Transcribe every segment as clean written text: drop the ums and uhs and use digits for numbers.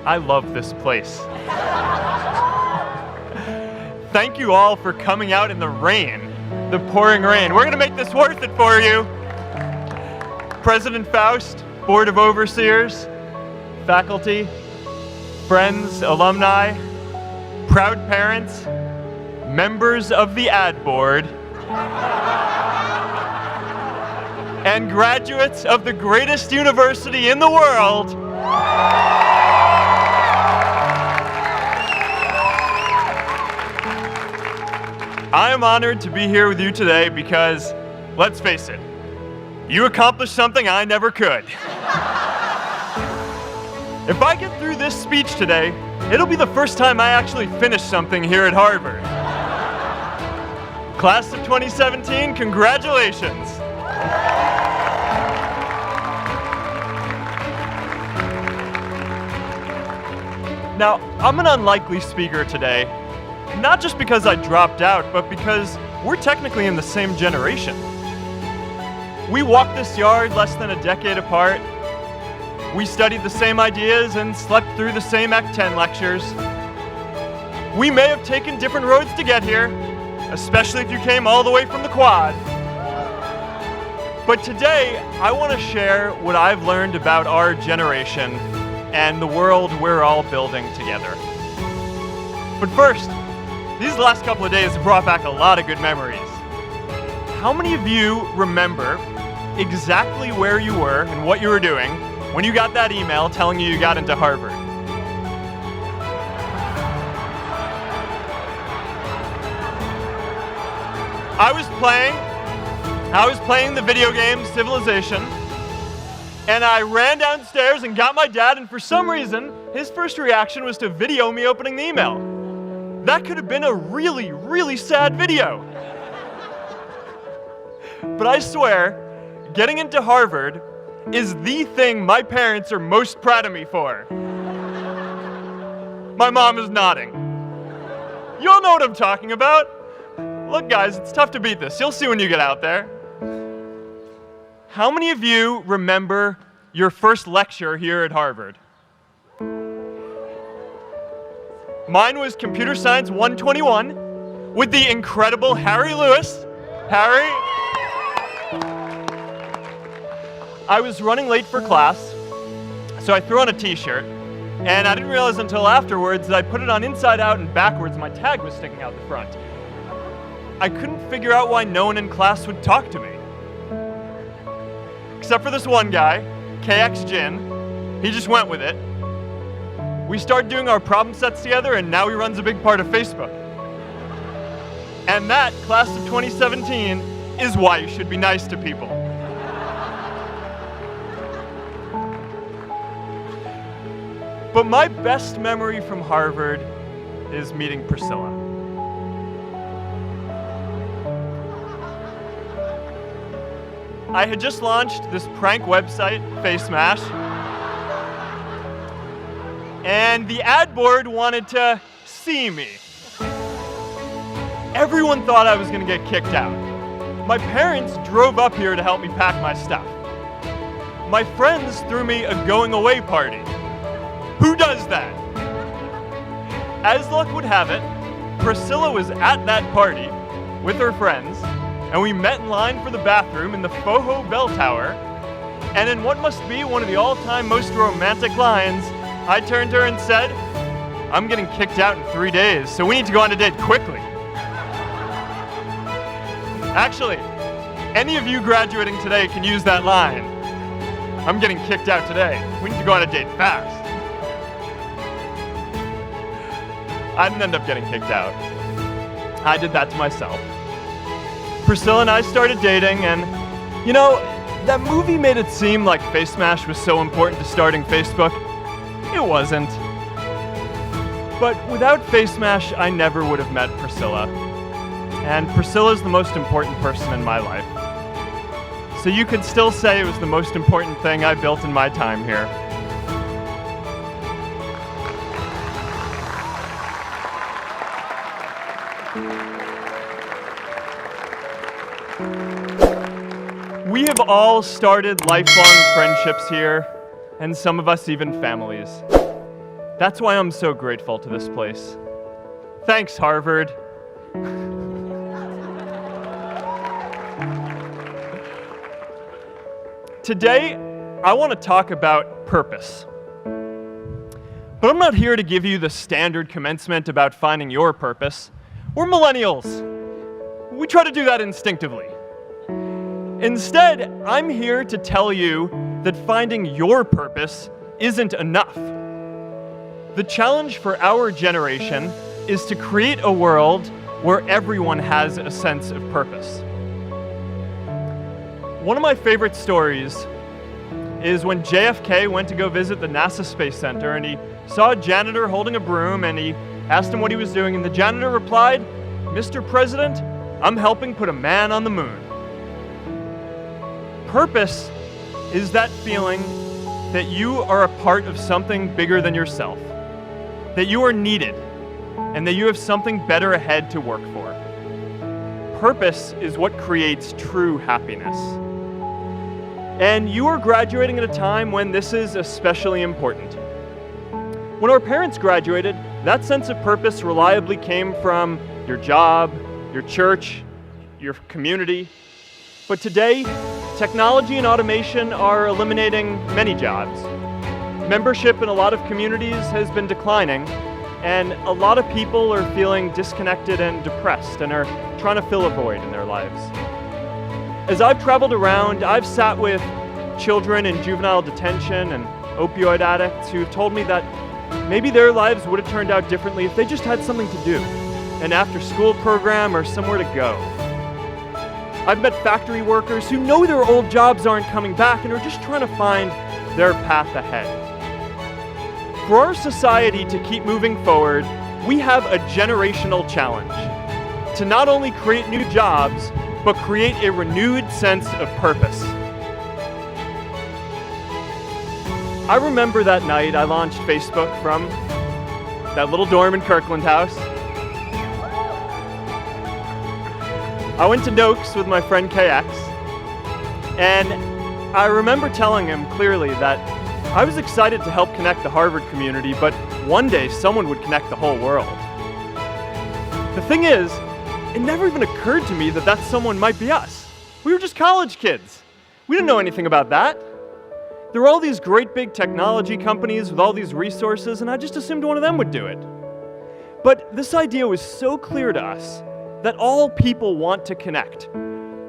I love this place. Thank you all for coming out in the rain, the pouring rain. We're going to make this worth it for you. President Faust, Board of Overseers, faculty, friends, alumni, proud parents, members of the ad board, and graduates of the greatest university in the world. I am honored to be here with you today because, let's face it, you accomplished something I never could. If I get through this speech today, it'll be the first time I actually finish something here at Harvard. Class of 2017, congratulations. Now, I'm an unlikely speaker today, not just because I dropped out, but because we're technically in the same generation. We walked this yard less than a decade apart. We studied the same ideas and slept through the same Act 10 lectures. We may have taken different roads to get here, especially if you came all the way from the quad. But today, I want to share what I've learned about our generation and the world we're all building together. But first, these last couple of days have brought back a lot of good memories. How many of you remember exactly where you were and what you were doing when you got that email telling you got into Harvard? I was playing the video game Civilization, and I ran downstairs and got my dad, and for some reason, his first reaction was to video me opening the email. That could have been a really, really sad video. But I swear, getting into Harvard is the thing my parents are most proud of me for. My mom is nodding. You all know what I'm talking about. Look, guys, it's tough to beat this. You'll see when you get out there. How many of you remember your first lecture here at Harvard? Mine was Computer Science 121 with the incredible Harry Lewis. Harry. I was running late for class, so I threw on a t-shirt, and I didn't realize until afterwards that I put it on inside out and backwards. My tag was sticking out the front. I couldn't figure out why no one in class would talk to me. Except for this one guy, KX Jin. He just went with it. We started doing our problem sets together, and now he runs a big part of Facebook. And that, class of 2017, is why you should be nice to people. But my best memory from Harvard is meeting Priscilla. I had just launched this prank website, Face Mash, and the ad board wanted to see me. Everyone thought I was going to get kicked out. My parents drove up here to help me pack my stuff. My friends threw me a going away party. Who does that? As luck would have it, Priscilla was at that party with her friends, and we met in line for the bathroom in the Foho Bell Tower, and in what must be one of the all-time most romantic lines, I turned to her and said, "I'm getting kicked out in 3 days, so we need to go on a date quickly." Actually, any of you graduating today can use that line. "I'm getting kicked out today. We need to go on a date fast." I didn't end up getting kicked out. I did that to myself. Priscilla and I started dating, and, you know, that movie made it seem like Face Mash was so important to starting Facebook. It wasn't. But without Face Mash, I never would have met Priscilla. And Priscilla's the most important person in my life. So you could still say it was the most important thing I built in my time here. We have all started lifelong friendships here, and some of us even families. That's why I'm so grateful to this place. Thanks, Harvard. Today, I want to talk about purpose. But I'm not here to give you the standard commencement about finding your purpose. We're millennials. We try to do that instinctively. Instead, I'm here to tell you that finding your purpose isn't enough. The challenge for our generation is to create a world where everyone has a sense of purpose. One of my favorite stories is when JFK went to go visit the NASA Space Center, and he saw a janitor holding a broom, and he asked him what he was doing, and the janitor replied, "Mr. President, I'm helping put a man on the moon." Purpose is that feeling that you are a part of something bigger than yourself, that you are needed, and that you have something better ahead to work for. Purpose is what creates true happiness. And you are graduating at a time when this is especially important. When our parents graduated, that sense of purpose reliably came from your job, your church, your community. But today, technology and automation are eliminating many jobs. Membership in a lot of communities has been declining, and a lot of people are feeling disconnected and depressed and are trying to fill a void in their lives. As I've traveled around, I've sat with children in juvenile detention and opioid addicts who've told me that maybe their lives would have turned out differently if they just had something to do, an after-school program or somewhere to go. I've met factory workers who know their old jobs aren't coming back and are just trying to find their path ahead. For our society to keep moving forward, we have a generational challenge to not only create new jobs, but create a renewed sense of purpose. I remember that night I launched Facebook from that little dorm in Kirkland House. I went to Noakes with my friend KX, and I remember telling him clearly that I was excited to help connect the Harvard community, but one day someone would connect the whole world. The thing is, it never even occurred to me that that someone might be us. We were just college kids. We didn't know anything about that. There were all these great big technology companies with all these resources, and I just assumed one of them would do it. But this idea was so clear to us that all people want to connect.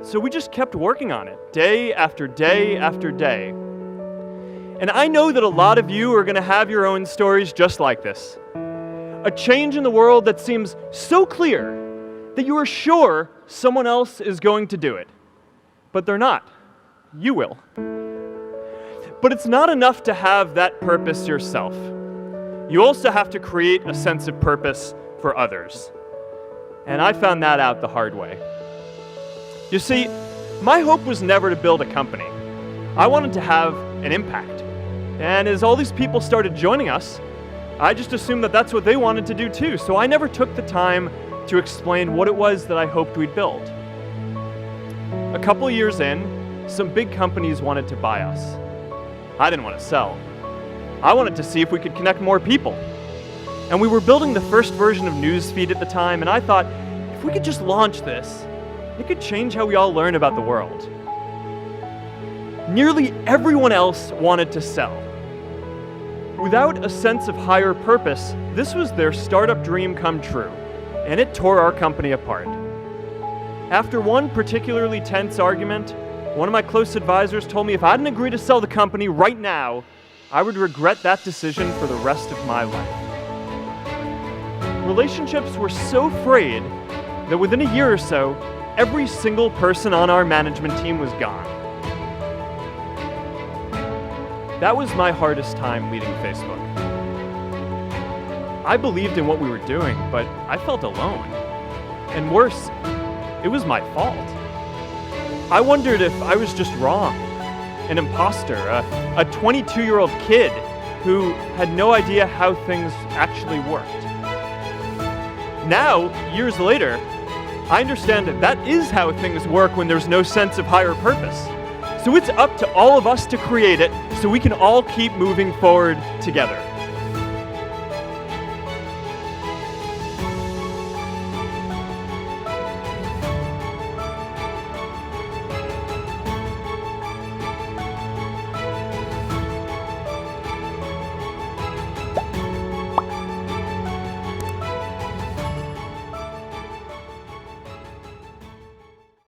So we just kept working on it, day after day after day. And I know that a lot of you are going to have your own stories just like this. A change in the world that seems so clear that you are sure someone else is going to do it. But they're not. You will. But it's not enough to have that purpose yourself. You also have to create a sense of purpose for others. And I found that out the hard way. You see, my hope was never to build a company. I wanted to have an impact. And as all these people started joining us, I just assumed that that's what they wanted to do too. So I never took the time to explain what it was that I hoped we'd build. A couple of years in, some big companies wanted to buy us. I didn't want to sell. I wanted to see if we could connect more people. And we were building the first version of Newsfeed at the time, and I thought, if we could just launch this, it could change how we all learn about the world. Nearly everyone else wanted to sell. Without a sense of higher purpose, this was their startup dream come true, and it tore our company apart. After one particularly tense argument, one of my close advisors told me if I didn't agree to sell the company right now, I would regret that decision for the rest of my life. Relationships were so frayed that within a year or so, every single person on our management team was gone. That was my hardest time leading Facebook. I believed in what we were doing, but I felt alone. And worse, it was my fault. I wondered if I was just wrong, an imposter, a 22-year-old kid who had no idea how things actually worked. Now, years later, I understand that is how things work when there's no sense of higher purpose. So it's up to all of us to create it so we can all keep moving forward together.